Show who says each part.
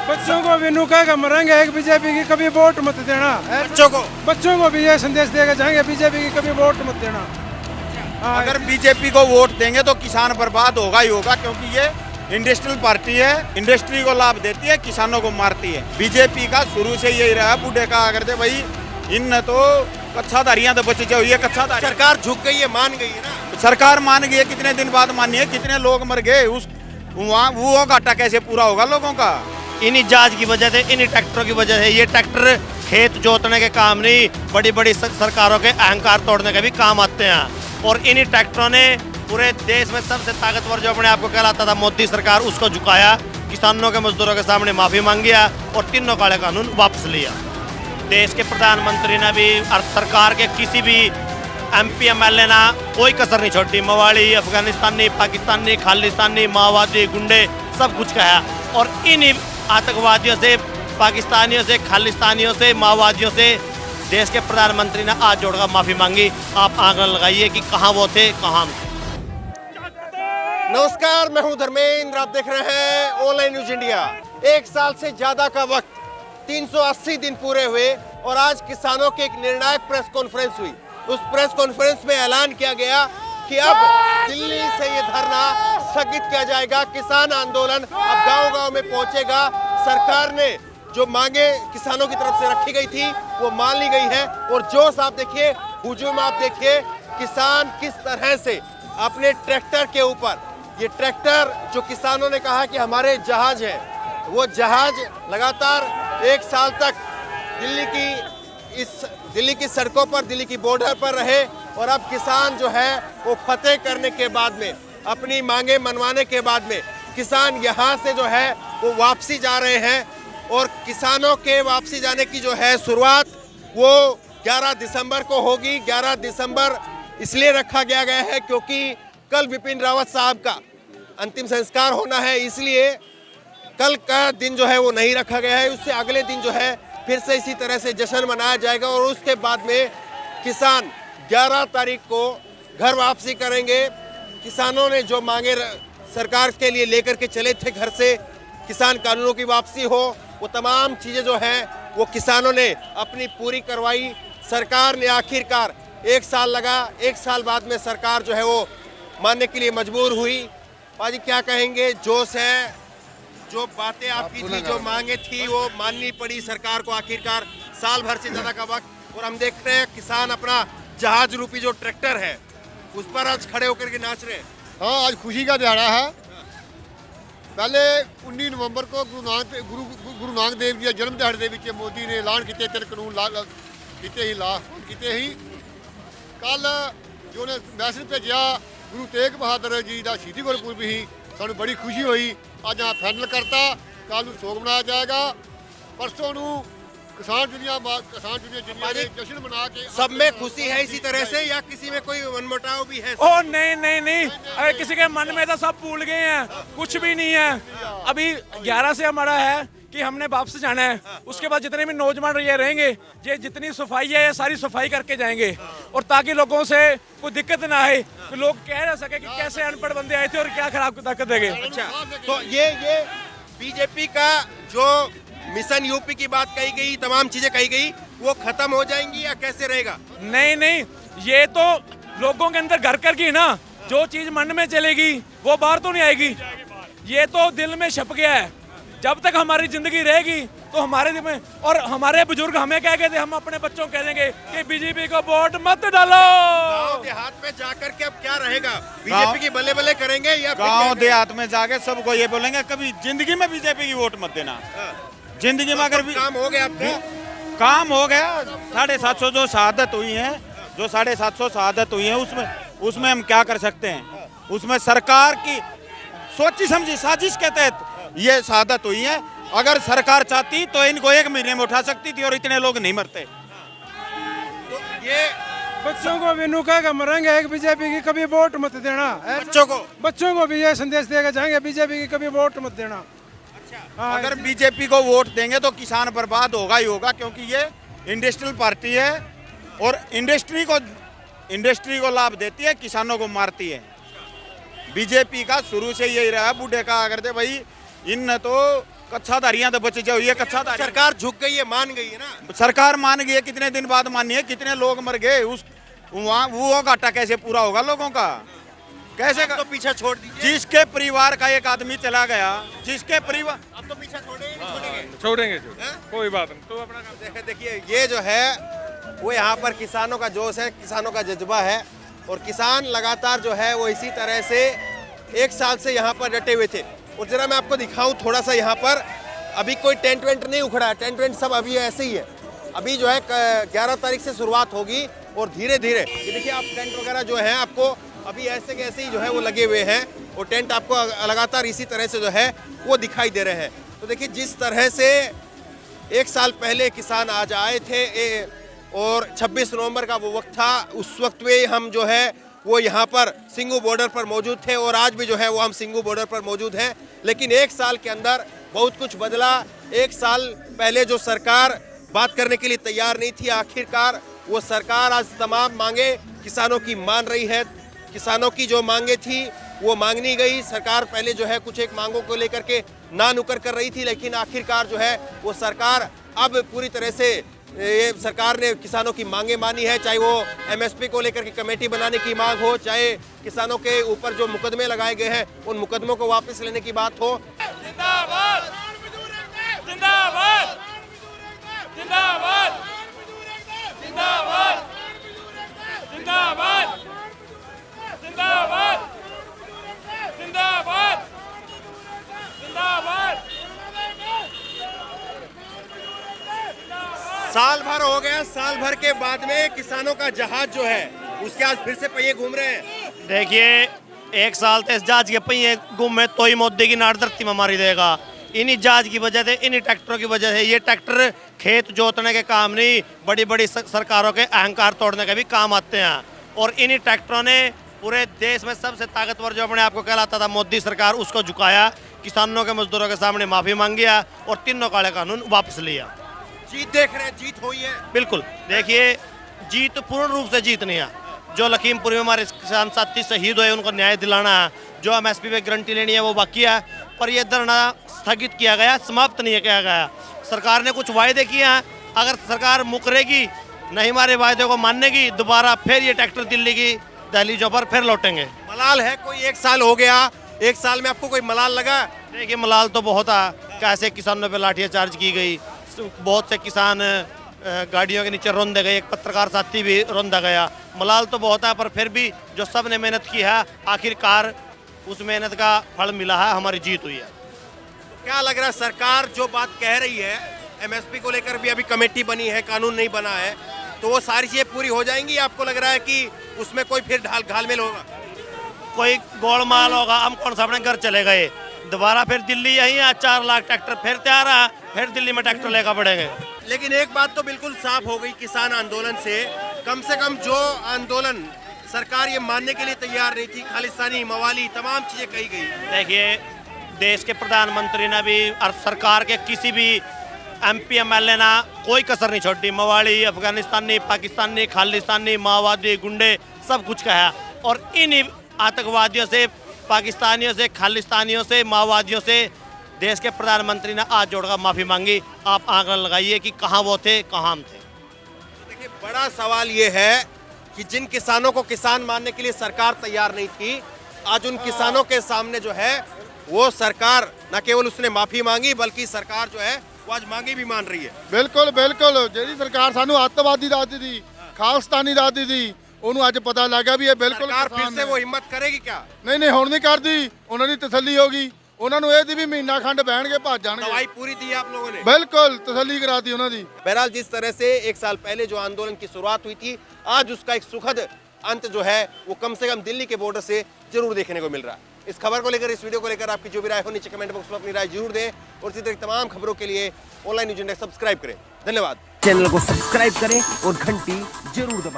Speaker 1: बच्चों को भी नुका मरेंगे एक बीजेपी की कभी वोट मत देना। बच्चों को भी ये संदेश देकर जाएंगे बीजेपी की कभी वोट मत देना।
Speaker 2: अगर बीजेपी को वोट देंगे तो किसान बर्बाद होगा ही होगा, क्योंकि ये इंडस्ट्रियल पार्टी है, इंडस्ट्री को लाभ देती है, किसानों को मारती है। बीजेपी का शुरू से यही रहा, बूढ़े कहा करते भाई इन तो कच्छाधारियां तो बचे जाओ, ये कच्छाधारी।
Speaker 3: सरकार झुक गई है, मान गई है ना।
Speaker 2: सरकार मान गई है, कितने दिन बाद मानी है, कितने लोग मर गए, उस वहाँ वो घाटा कैसे पूरा होगा लोगों का?
Speaker 3: इन्हीं जहाज की वजह से, इन्हीं ट्रैक्टरों की वजह से। ये ट्रैक्टर खेत जोतने के काम नहीं, बड़ी बड़ी सरकारों के अहंकार तोड़ने के भी काम आते हैं। और इन्हीं ट्रैक्टरों ने पूरे देश में सबसे ताकतवर जो अपने आप को कहलाता था मोदी सरकार, उसको झुकाया, किसानों के मजदूरों के सामने माफी मांगी और तीनों काले कानून वापस लिया। देश के प्रधानमंत्री ने भी और सरकार के किसी भी MP MLA ना कोई कसर नहीं छोड़ी। मवाली, अफगानिस्तानी, पाकिस्तानी, खालिस्तानी, माओवादी, गुंडे सब कुछ कहा। और इन आतंकवादियों से, पाकिस्तानियों से, खालिस्तानियों से, माओवादियों से देश के प्रधानमंत्री ने हाथ जोड़कर माफी मांगी। आप आंकलन लगाइए कि कहाँ वो थे, कहाँ हम। नमस्कार, मैं हूं धर्मेंद्र, आप देख रहे हैं ऑनलाइन न्यूज इंडिया। एक साल से ज्यादा का वक्त, 380 दिन पूरे हुए और आज किसानों की एक निर्णायक प्रेस कॉन्फ्रेंस हुई। उस प्रेस कॉन्फ्रेंस में ऐलान किया गया कि अब दिल्ली से ये धरना स्थगित किया जाएगा। किसान आंदोलन अब गांव-गांव में पहुंचेगा। सरकार ने जो मांगे किसानों की तरफ से रखी गई थी वो मान ली गई है। और जोश आप देखिए, हुजूम आप देखिए, किसान किस तरह से अपने ट्रैक्टर के ऊपर, ये ट्रैक्टर जो किसानों ने कहा कि हमारे जहाज है, वो जहाज लगातार एक साल तक दिल्ली की सड़कों पर, दिल्ली की बॉर्डर पर रहे। और अब किसान जो है वो फतेह करने के बाद में, अपनी मांगे मनवाने के बाद में किसान यहाँ से जो है वो वापसी जा रहे हैं। और किसानों के वापसी जाने की जो है शुरुआत वो 11 दिसंबर को होगी। 11 दिसंबर इसलिए रखा गया है क्योंकि कल विपिन रावत साहब का अंतिम संस्कार होना है, इसलिए कल का दिन जो है वो नहीं रखा गया है। उससे अगले दिन जो है फिर से इसी तरह से जश्न मनाया जाएगा। और उसके बाद में किसान 11 तारीख को घर वापसी करेंगे। किसानों ने जो मांगे सरकार के लिए लेकर के चले थे घर से, किसान कानूनों की वापसी हो, वो तमाम चीज़ें जो हैं वो किसानों ने अपनी पूरी करवाई। सरकार ने आखिरकार, एक साल लगा, एक साल बाद में सरकार जो है वो मानने के लिए मजबूर हुई। पाजी क्या कहेंगे, जोश है, जो बातें आपकी थी, जो मांगे थी वो माननी पड़ी सरकार को आखिरकार, साल भर से ज्यादा का वक्त। और हम देख रहे हैं किसान अपना जहाज रूपी जो ट्रैक्टर है उस पर आज खड़े होकर के नाच रहे हैं।
Speaker 4: हाँ, आज खुशी का दिहाड़ा है। पहले 19 नवंबर को गुरु नानक देव जी का जन्म दिहाड़े के मोदी ने ऐलान किए 3 कानून किए ही। कल जो ने मैसेज भेजा गुरु तेग बहादुर जी का शहीदी गुरपुरब ही, सानू बड़ी खुशी हुई। आज यहाँ फाइनल करता, कल सोग मनाया जाएगा, परसों किसान दुनिया जश्न मना के।
Speaker 3: सब में खुशी है इसी तरह से, या किसी में कोई मनमुटाव भी है?
Speaker 1: ओ नहीं, अरे किसी के मन में तो सब भूल गए हैं, कुछ भी नहीं है। अभी 11 से हमारा है कि हमने वापस जाना है। उसके बाद जितने भी नौजवान ये रहेंगे, ये जितनी सफाई है ये सारी सफाई करके जाएंगे। और ताकि लोगों से कोई दिक्कत ना आए, तो लोग कह ना सके कि कैसे अनपढ़ बंदे आए थे और क्या खराब ताकत देंगे।
Speaker 3: अच्छा, तो ये बीजेपी का जो मिशन यूपी की बात कही गई, तमाम चीजें कही गई, वो खत्म हो जाएंगी या कैसे रहेगा?
Speaker 1: नहीं, ये तो लोगों के अंदर घर कर गई ना। जो चीज मन में चलेगी वो बाहर तो नहीं आएगी। ये तो दिल में छप गया है। जब तक हमारी जिंदगी रहेगी तो हमारे दिल में, और हमारे बुजुर्ग हमें कह गए थे, हम अपने बच्चों को कह देंगे कि बीजेपी को वोट मत डालो।
Speaker 3: गांव देहात में जाकर के अब क्या रहेगा? बीजेपी की बल्ले बल्ले करेंगे या
Speaker 2: गांव देहात में जाके सबको ये बोलेंगे कभी जिंदगी में बीजेपी की वोट मत देना। जिंदगी में अगर
Speaker 3: काम हो गया आपका?
Speaker 2: काम हो गया। 750 जो शहादत हुई है, जो 750 शहादत हुई है, उसमें हम क्या कर सकते हैं? उसमें सरकार की सोची समझी साजिश के तहत ये शहादत हुई है। अगर सरकार चाहती तो इनको 1 महीने में उठा सकती थी और इतने लोग नहीं मरते।
Speaker 3: तो ये
Speaker 1: बच्चों को भी नुका मरेंगे एक बीजेपी की कभी वोट मत देना। बच्चों को भी ये संदेश देकर जाएंगे बीजेपी की कभी वोट मत देना।
Speaker 2: अगर बीजेपी को वोट देंगे तो किसान बर्बाद होगा ही होगा, क्योंकि ये इंडस्ट्रियल पार्टी है और इंडस्ट्री को लाभ देती है, किसानों को मारती है। बीजेपी का शुरू से यही रहा, बूढ़े कहा करते भाई इन तो कच्छाधारियां तो बचे जाओ, ये कच्छाधारी
Speaker 3: सरकार झुक गई है, मान गई है ना।
Speaker 2: सरकार मान गई है, कितने दिन बाद मानी है, कितने लोग मर गए, उस वहाँ वो घाटा कैसे पूरा होगा लोगों का, कैसे
Speaker 3: अब तो पीछा छोड़ दीजिए,
Speaker 2: जिसके परिवार का एक आदमी चला गया, जिसके परिवार
Speaker 3: अब तो पीछा छोड़ेंगे नहीं छोड़ेंगे।
Speaker 1: छोड़ेंगे
Speaker 3: हैं?
Speaker 1: कोई बात नहीं, तो अपना
Speaker 3: देखिए ये जो है वो यहाँ पर किसानों का जोश है, किसानों का जज्बा है, और किसान लगातार जो है वो इसी तरह से 1 साल से यहाँ पर डटे हुए थे। और जरा मैं आपको दिखाऊं थोड़ा सा, यहाँ पर अभी कोई टेंट वेंट नहीं उखड़ा है, टेंट वेंट सब अभी ऐसे ही है। अभी जो है 11 तारीख से शुरुआत होगी और धीरे धीरे ये देखिए आप टेंट वगैरह जो है आपको अभी ऐसे के ऐसे ही जो है वो लगे हुए हैं, और टेंट आपको लगातार इसी तरह से जो है वो दिखाई दे रहे हैं। तो देखिए जिस तरह से 1 साल पहले किसान आज आए थे और 26 नवंबर का वो वक्त था, उस वक्त में हम जो है वो यहाँ पर सिंगू बॉर्डर पर मौजूद थे, और आज भी जो है वो हम सिंगू बॉर्डर पर मौजूद हैं। लेकिन 1 साल के अंदर बहुत कुछ बदला। 1 साल पहले जो सरकार बात करने के लिए तैयार नहीं थी, आखिरकार वो सरकार आज तमाम मांगे किसानों की मान रही है। किसानों की जो मांगे थी वो मांगनी गई। सरकार पहले जो है कुछ एक मांगों को लेकर के ना नुकर कर रही थी, लेकिन आखिरकार जो है वो सरकार अब पूरी तरह से ये सरकार ने किसानों की मांगे मानी है, चाहे वो एमएसपी को लेकर के कमेटी बनाने की मांग हो, चाहे किसानों के ऊपर जो मुकदमे लगाए गए हैं उन मुकदमों को वापस लेने की बात हो।
Speaker 1: जिंदाबाद जिंदाबाद जिंदाबाद जिंदाबाद जिंदाबाद जिंदाबाद जिंदाबाद जिंदाबाद।
Speaker 3: साल भर हो गया, साल भर के बाद में किसानों का जहाज जो है उसके आज फिर से पहिए घूम रहे हैं।
Speaker 5: देखिए 1 साल तो इस जहाज के पहिए घूमे तो ही मोदी की नाड़ धरती में मारी देगा। इन्हीं जहाज की वजह से, इन्हीं ट्रैक्टरों की वजह से, ये ट्रैक्टर खेत जोतने के काम नहीं, बड़ी बड़ी सरकारों के अहंकार तोड़ने के भी काम आते हैं। और इन्हीं ट्रैक्टरों ने पूरे देश में सबसे ताकतवर जो अपने आप को कहलाता था मोदी सरकार, उसको झुकाया, किसानों के मजदूरों के सामने माफी मांगी है और तीनों काले कानून वापस लिया।
Speaker 3: जीत देख रहे हैं, जीत हुई है
Speaker 5: बिल्कुल। देखिए जीत पूर्ण रूप से जीत नहीं है। जो लखीमपुर में हमारे किसान साथी शहीद हुए उनको न्याय दिलाना है, जो एमएसपी पे गारंटी लेनी है वो बाकी है, पर यह धरना स्थगित किया गया, समाप्त नहीं किया गया। सरकार ने कुछ वायदे किए हैं, अगर सरकार मुकरेगी, नहीं हमारे वायदे को मानेगी, दोबारा फिर ये ट्रैक्टर दिल्ली की दहलीजों पर फिर लौटेंगे।
Speaker 3: मलाल है कोई? 1 साल हो गया, 1 साल में आपको कोई मलाल लगा?
Speaker 5: देखिए मलाल तो बहुत है, कैसे किसानों पे लाठियां चार्ज की गई, बहुत से किसान गाड़ियों के नीचे रौंदे गए, एक पत्रकार साथी भी रौंदा गया। मलाल तो बहुत है, पर फिर भी जो सब ने मेहनत की है आखिरकार उस मेहनत का फल मिला है, हमारी जीत हुई है।
Speaker 3: क्या लग रहा है सरकार जो बात कह रही है, एमएसपी को लेकर भी अभी कमेटी बनी है, कानून नहीं बना है, तो वो सारी चीजें पूरी हो जाएंगी? आपको लग रहा है कि उसमें कोई फिर घालमेल होगा?
Speaker 5: कोई गोलमाल होगा? हम कौन सा अपने घर चले गए, दोबारा फिर दिल्ली यही है, 4 लाख ट्रैक्टर फिर तैयार है, फिर दिल्ली में ट्रैक्टर लेकर पड़ेंगे।
Speaker 3: लेकिन एक बात तो बिल्कुल साफ हो गई किसान आंदोलन से कम जो आंदोलन सरकार ये मानने के लिए तैयार नहीं थी, खालिस्तानी, मवाली, तमाम चीजें कही गई।
Speaker 5: देखिए देश के प्रधानमंत्री ने भी और सरकार के किसी भी एमपी एमएलए ने कोई कसर नहीं छोड़ी। मवाली, अफगानिस्तानी, पाकिस्तानी, खालिस्तानी, माओवादी, गुंडे सब कुछ कहा, और इन आतंकवादियों से, पाकिस्तानियों से, खालिस्तानियों से, माओवादियों से देश के प्रधानमंत्री ने हाथ जोड़कर माफ़ी मांगी। आप आंकलन लगाइए कि कहाँ वो थे, कहाँ हम थे।
Speaker 3: देखिए बड़ा सवाल ये है कि जिन किसानों को किसान मानने के लिए सरकार तैयार नहीं थी, आज उन किसानों के सामने जो है वो सरकार न केवल उसने माफी मांगी, बल्कि सरकार जो है वो आज मांगी भी मान रही है।
Speaker 6: बिल्कुल बिल्कुल, ਜਿਹੜੀ ਸਰਕਾਰ ਸਾਨੂੰ ਅੱਤਵਾਦੀ ਦੱਸਦੀ ਸੀ, ਖਾਲਿਸਤਾਨੀ ਦੱਸਦੀ ਸੀ, ਉਹਨੂੰ ਅੱਜ ਪਤਾ ਲੱਗ ਗਿਆ ਵੀ ਇਹ ਬਿਲਕੁਲ
Speaker 3: सरकार फिर से वो हिम्मत करेगी क्या?
Speaker 6: ਨਹੀਂ ਹੁਣ ਨਹੀਂ ਕਰਦੀ, ਉਹਨਾਂ ਦੀ ਤਸੱਲੀ ਹੋ ਗਈ, ਉਹਨਾਂ ਨੂੰ ਇਹ ਦੀ ਵੀ ਮਹੀਨਾ ਖੰਡ ਬਹਿਣਗੇ, ਭੱਜ ਜਾਣਗੇ।
Speaker 3: दवाई पूरी दी है आप लोगों ने?
Speaker 6: बिल्कुल तसल्ली कराती ਉਹਨਾਂ ਦੀ।
Speaker 3: बहरहाल जिस तरह से 1 साल पहले जो आंदोलन की शुरुआत हुई थी, आज उसका एक सुखद अंत जो है वो कम से कम दिल्ली के बॉर्डर से जरूर देखने को मिल रहा है। इस खबर को लेकर, इस वीडियो को लेकर आपकी जो भी राय हो नीचे कमेंट बॉक्स में अपनी राय जरूर दें, और इसी तरह की तमाम खबरों के लिए ऑनलाइन न्यूज़ इंडेक्स सब्सक्राइब करें। धन्यवाद।
Speaker 7: चैनल को सब्सक्राइब करें और घंटी जरूर दबाएं।